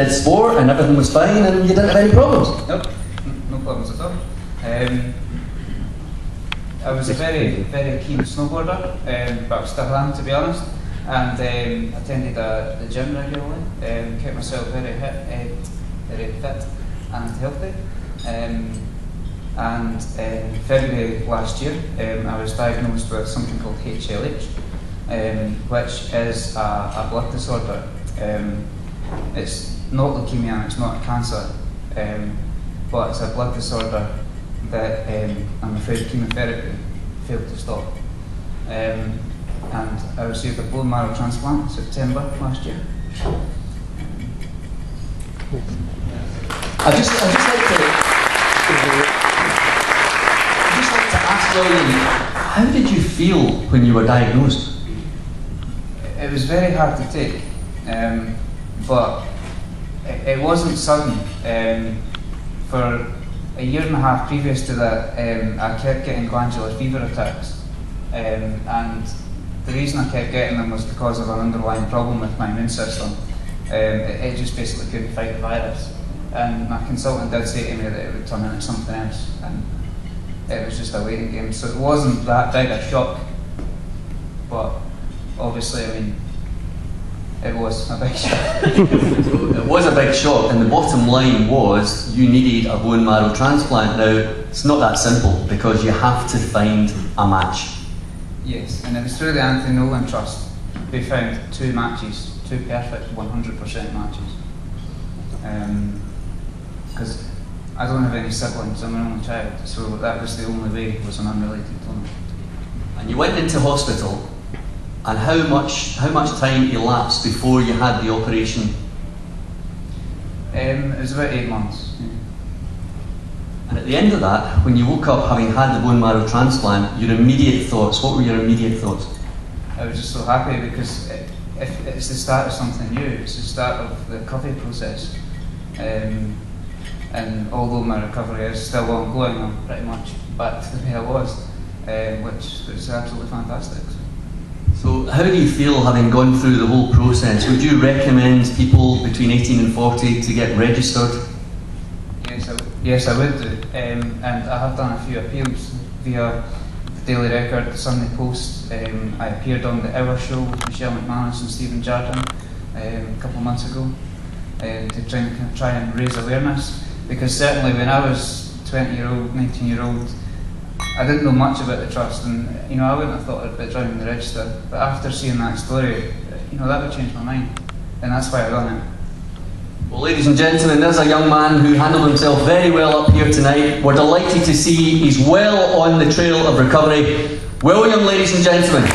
did sport and everything was fine and you didn't have any problems? Nope, no problems at all. I was a very, very keen snowboarder, but I was still am, to be honest, and attended the gym regularly, kept myself very fit and healthy. And in February last year, I was diagnosed with something called HLH, which is a blood disorder. It's not leukemia, it's not a cancer, but it's a blood disorder that I'm afraid chemotherapy failed to stop. And I received a bone marrow transplant in September last year. I'd just like to ask William, how did you feel when you were diagnosed? It was very hard to take, but it wasn't sudden. For a year and a half previous to that, I kept getting glandular fever attacks, and the reason I kept getting them was because of an underlying problem with my immune system. It just basically couldn't fight the virus, and my consultant did say to me that it would turn into something else, and it was just a waiting game. So it wasn't that big a shock, but obviously, I mean, it was a big shock. It was a big shock, and the bottom line was you needed a bone marrow transplant. Now, it's not that simple because you have to find a match. Yes, and it was through the Nolan Trust we found two matches, two perfect 100% matches. Because I don't have any siblings, I'm an only child, so that was the only way, was an unrelated donor. And you went into hospital. And how much time elapsed before you had the operation? It was about 8 months. Yeah. And at the end of that, when you woke up having had the bone marrow transplant, your immediate thoughts, what were your immediate thoughts? I was just so happy because it's the start of something new, it's the start of the recovery process. And although my recovery is still ongoing, I'm pretty much back to the way I was, which is absolutely fantastic. So how do you feel having gone through the whole process? Would you recommend people between 18 and 40 to get registered? Yes, I would do. And I have done a few appeals via the Daily Record, the Sunday Post. I appeared on the Hour Show with Michelle McManus and Stephen Jardine a couple of months ago to try and raise awareness. Because certainly when I was 20-year-old, 19-year-old, I didn't know much about the trust, and I wouldn't have thought about joining the register. But after seeing that story, that would change my mind, and that's why I done it. Well, ladies and gentlemen, there's a young man who handled himself very well up here tonight. We're delighted to see he's well on the trail of recovery. William, ladies and gentlemen.